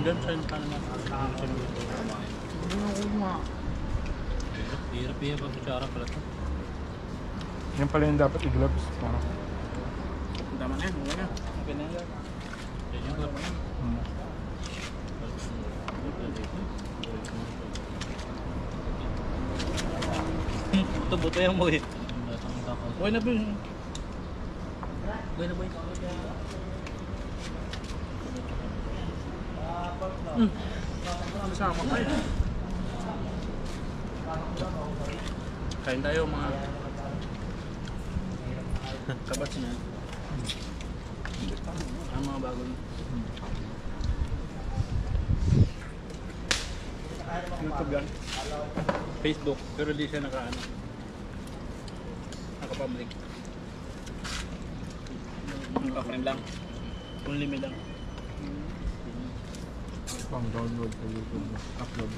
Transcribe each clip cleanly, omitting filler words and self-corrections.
dyan, saan ka naman? Hirap pa kutsara pala ito. Yan pala yung dapat i-gloves. Ano? Tama na yan, okay na. Okay na yan. Yan yung gloves na. Buto-buto yan mo eh. Okay na, boy. Buhay na boy. Kasama kayo. Kain tayo mga kabats niya. Ang mga bago niya. YouTube yan. Facebook, pero di siya naka-public. Naka-friend lang. Unlimited lang. Pang download sa YouTube. Upload.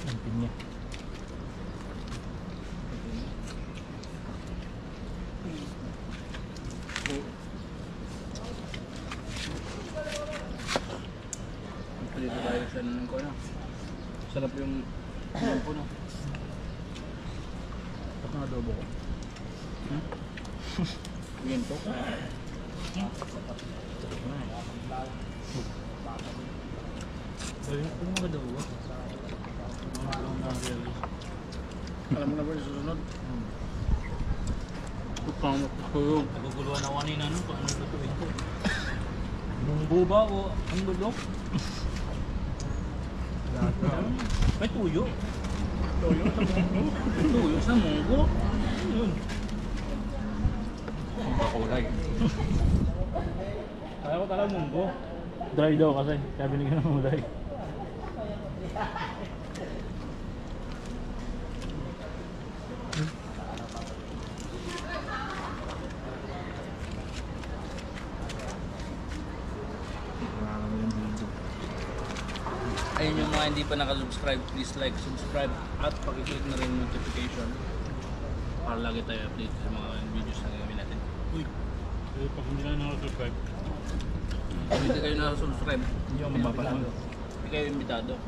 Ang pinya. Dito tayo sa nanon ko na. Sarap yung ko na. Tapos na adobo ko. Yan po. Sabi mo kung mga daw ba? Alam mo na ba yung susunod? Pagkamot ko yung Naguguluhan ako kanina nun kung anong lutuin ko. Bunggo ba o ang bulok? May tuyo. toyo sa munggo. Tuyo sa munggo. Yun. Ang bakulay. Kaya ko talaga munggo. Dry daw kasi. Kaya binigyan mo dry. Ayun yung mga hindi pa nakasubscribe, please like, subscribe at pakiclick na rin yung notification para lagi tayo update sa mga videos na gagawin natin. Uy. Pero pag hindi na nakasubscribe. Kung hindi kayo nakasubscribe, Hindi ako mapapanood. hindi kayo imbitado.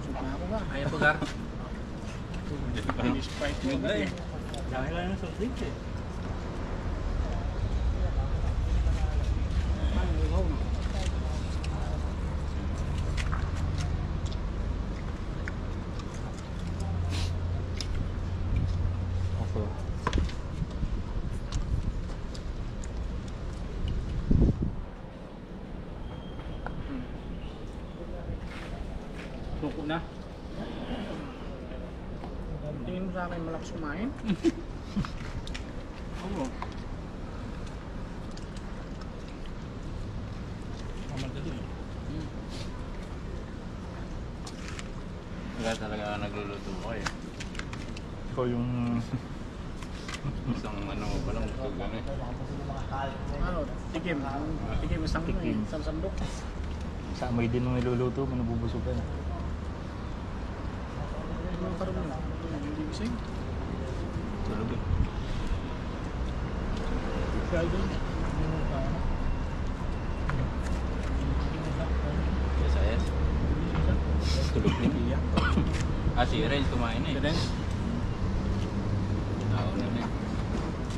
Supa ako ba? Ayaw pa gar. Bigla eh. Dahil lang ng soft drinks eh. Okay. Suko na. Tingin mo sa akin malakas kumain? Oo. Mamadali eh. Wala talaga nagluluto ko eh. Ikaw yung... Isang ano mo palang gusto gano'n eh. Ano? Tikim. Tikim isang Tikim. isang sandok. Sa amoy din mo niluluto, manububusog ka na. Ano karoon mo? Hindi gising. Tulog eh. Friday. Hindi mo pa. Yes, yes. Tulog din. Ah, si Rel kumain eh. Then, Nauna na eh.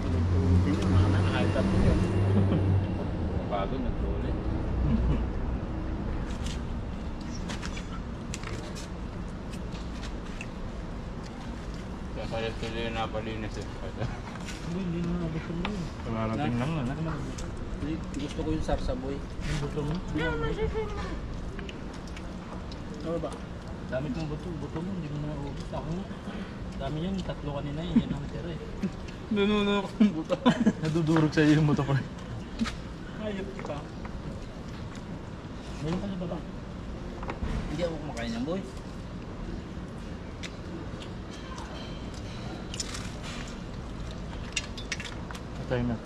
tulog-tulog din yun. Mga nakahitap ko yun. Pagod, nagtuloy. Kaya tuloy yung napalinis eh. Hindi naman nabusog mo yun. Kararating lang na. Gusto ko yung sarsaboy. Ang buto mo? Ano ba? Dami kong buto mo, hindi mo na maubos. Ako nga. Dami yan, 3 kanina yun, yan ang natira eh. Nanuno ko ng buto. Nadudurog sa iyo yung motor ko. Ayop ka. Meron ka na ba ba? Hindi ako kumakain ng boy. Patay na.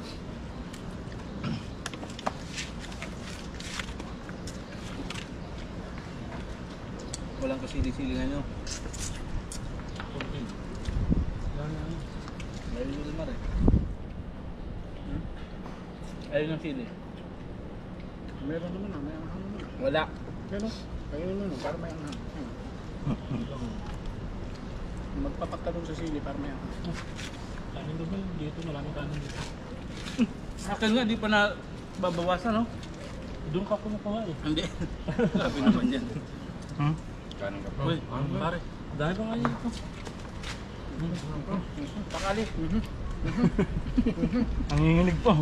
Walang kasili-siling ano. Wala na. Dahil Ayun ang sili. Meron naman may anghang naman. Wala. Pero, kainin mo, para may anghang. Magpapak ka dun sa sili para may anghang. Kanin doon dito, maraming kanin dito. Sa akin nga, di pa na babawasan, no? Doon ka kumukuha eh. Hindi. Sabi naman yan. Kanin ka pa. Uy, pare, dahil pa nga dito. Pakali. Nanginginig pa.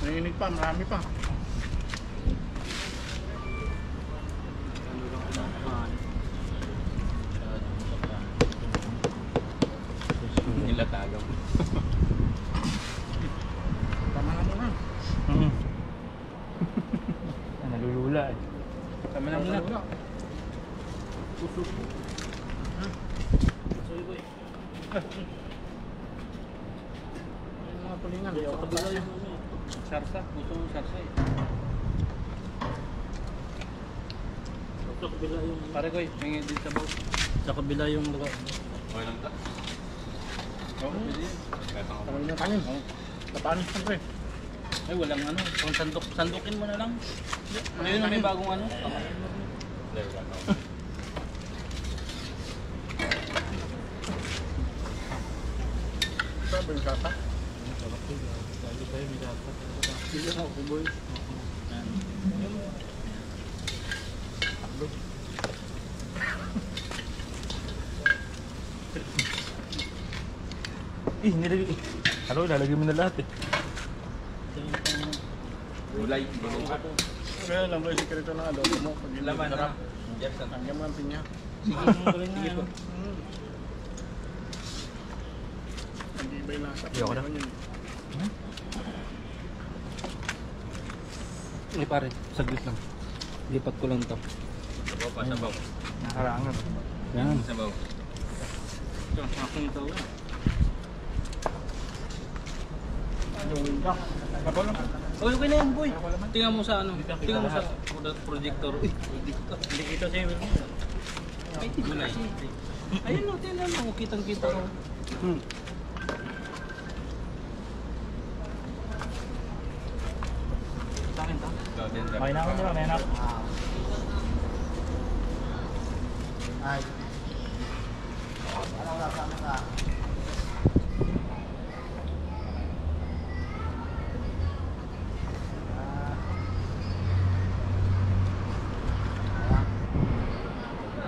Nanginig pa, marami pa. Nilatago. Tama na muna. Nalulula eh. Tama na muna. Pusok. Yung mga tulingan. Sa kabila yung sarsa. Gusto mong sarsa eh. Sa kabila yung... Pare ko eh, hingi din sa baw. Sa kabila yung lugar. Okay lang ta? Oo, pwede yan. Kahit ang Tama yung kanin. Tapanis pa pre. Ay, walang ano. Kung sandukin mo na lang. Ayun na may bagong ano. Dahil wala. Sabi yung sata. Lagi tayo may dapat. Sige mo, kuboy. Nilagay. Ano, lalagay mo na lahat eh. Gulay. Gulay ka. Kaya lang ba yung sikreto ng adobo mo? Pag hindi Laman sarap, na. Jefferson. hanggang mo ang pinya. Sige, galing nga yan. Hindi iba yung lasa. Ayoko na. Meron yun. Eh pare, saglit lang. Lipat ko lang to. Sabaw pa, sabaw. Nakarangan. Yan. Sabaw. Ito, aking ito. Yung dak. Kapal lang. Okay na yan, boy. Tingnan mo sa ano. Tingnan mo sa projector. Uy, projector. Hindi kita sa'yo. Ay, tingnan na eh. Ayun o, tingnan mo. Kitang-kita ko. Sa akin to. Okay na ako nila, may anak. Ay.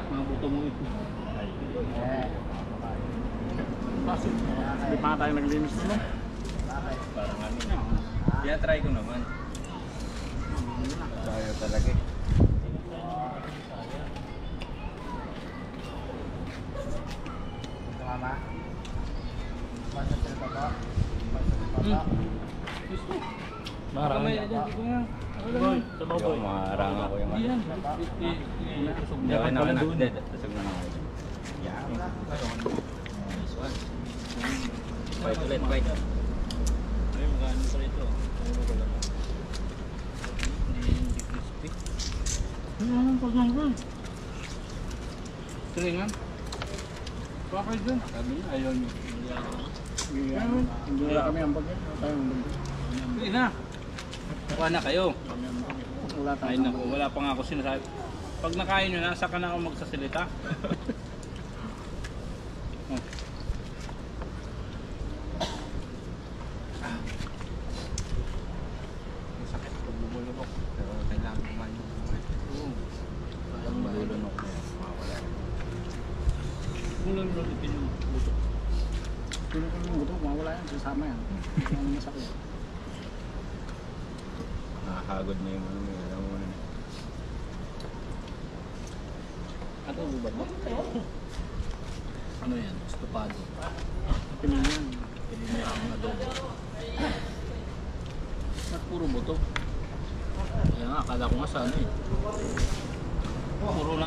Mga buto mo ito. Bakit? Hindi pa nga tayo naglinis na no? Parang ano. Try ko naman. Tayo talaga eh. Gusto. Marami. Kamay na dyan. Ito nga. Boy, sabaw boy. Maharang ako yung Hindi ano. yan. Itusog Hindi niya. ako Dapat na pala anak. doon. Hindi, tasag na lang ako. Yan. Nice one. Fight ulit, fight. Ay, magkano pa rito. Hindi crispy. Tulingan. Bakit dyan? Sabi niya, ayaw niyo. Hindi na kami ang bagay. Tayo ang bagay. Hindi na. Kuha na kayo. Wala tayo. Ay naku, wala pa nga ako sinasabi. Pag nakain nyo na, saka na ako magsasalita. Oh. Sakit pag bubulunok. Pero kailangan kumain yung kumain. Ang bubulunok na yan. Mawala. Kung lang ulitin yung buto. Sino ko yung buto, mawala yan. Sasama yan. Hindi naman masakit. Nakakagod na yung ano mo. Alam mo na. Ano ba ba? Ano yan? Estopado. Pinili yan. Pinili ang adobo. Ba't puro buto? Kaya nga, akala ko nga sa ano eh. Puro na.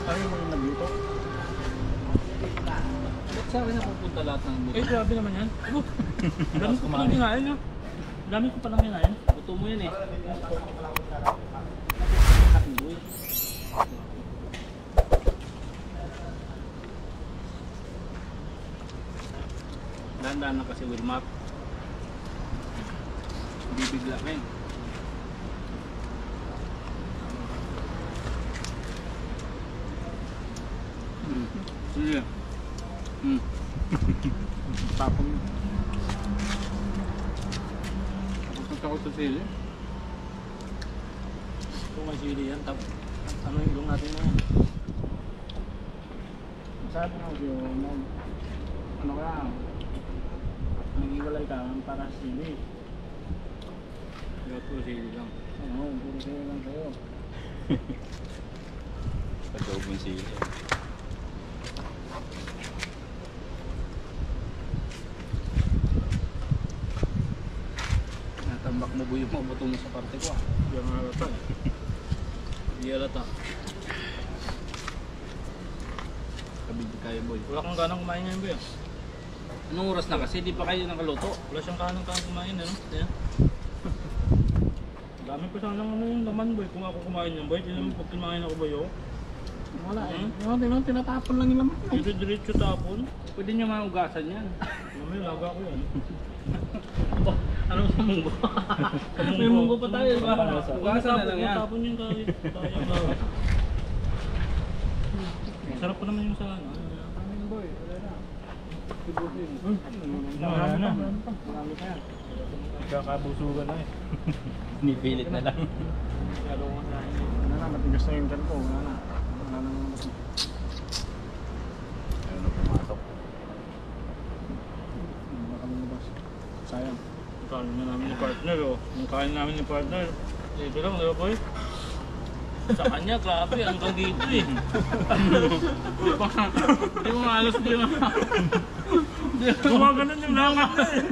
Tayo mo yung nagluto. Ba't sa akin napupunta lahat ng buto? Eh, grabe naman yan. Dami ko palang kinain ha. Dami ko palang kinain. Buto mo yan eh. Dahan-dahan na kasi Wilmar. Hindi bigla na yun. Sige. Tapon. Tapos ako sa sili. Kung may sili yan, ano yung ilong natin na yan? Sabi nga siya, ano kaya, nag-iwalay ka para sa sili. Kaya puro sili lang. Oo, puro sili lang sa'yo. Adobong sili. Natambak mo buyo mo, buto mo sa parte ko ah. Yung halata. Hindi halata. Kabigil kayo boy. Wala kang ganang kumain ngayon, boy. Anong oras na kasi? Di pa kayo nakaluto. Wala siyang kanang kumain, ano? Ayan. Dami pa sanang ano yung laman, boy. Kung ako kumain yan, boy. Hindi naman pag kumain ako, boy, oh. Wala eh. Yung tinatapon lang yung laman. Diretso tapon. Pwede nyo maugasan yan. Mamaya, laga ko yan. Anong sa munggo? May munggo pa tayo, di ba? Ugasan na lang yan. Tapon yung kahit tayo. Sarap pa naman yung sa ano. Amin boy, wala na. Sibutin. Wala na. Marami pa yan. Kakabusugan na eh. Pinipilit na lang. Lalo ko sa akin. Wala na, matigas na yung tiyan ko. Wala na. Wala na naman ako. Ayun na pumasok. Baka lumabas. Sayang. Kain na namin ni partner, oh. Yung kain namin ni partner. Ito lang, di ba, boy? Sa kanya, grabe, ang kagito eh. Hindi mo maalas din na. Gumaganon yung langat na eh.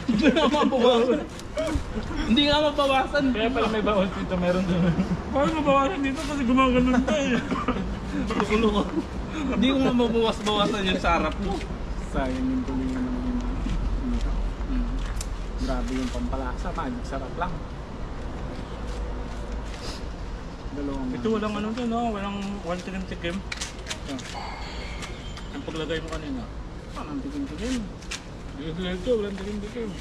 Hindi nga mabawasan. Hindi nga mabawasan. Kaya pala may bawas dito, meron doon. Bakit mabawasan dito kasi gumaganon na eh. Tulo ko. Hindi ko nga mabawas-bawasan yung sarap mo. Sayang yung tulingan naman yung ito. Grabe yung pampalasa. Magic sarap lang. Dalawang Ito walang ano doon, no? Walang one tikim-tikim. Ang paglagay mo kanina. Anong tikim-tikim? Ito, walang tikim-tikim.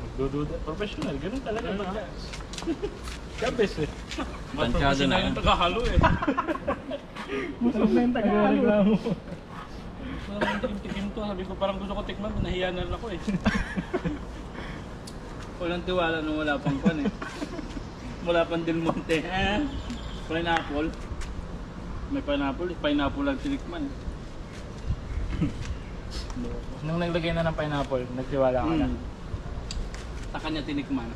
Magdududa. Professional, ganun talaga. Kabes eh. Mas Tansyado professional na. yung tagahalo eh. Masarap na yung Nagreklamo. Walang tikim-tikim to. Sabi ko parang gusto ko tikman. Nahiya na rin ako eh. Walang tiwala nung wala pang pan eh. Wala pang Del Monte. Pineapple. May pineapple. Pineapple ang tinikman. Nung naglagay na ng pineapple, nagtiwala ka na. Sa kanya tinikman.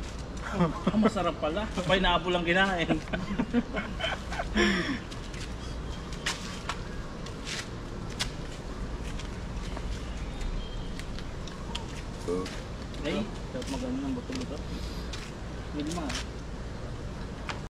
Ah, masarap pala. Pineapple ang kinain. Ay, Maganda ng buto-buto. Wilmar.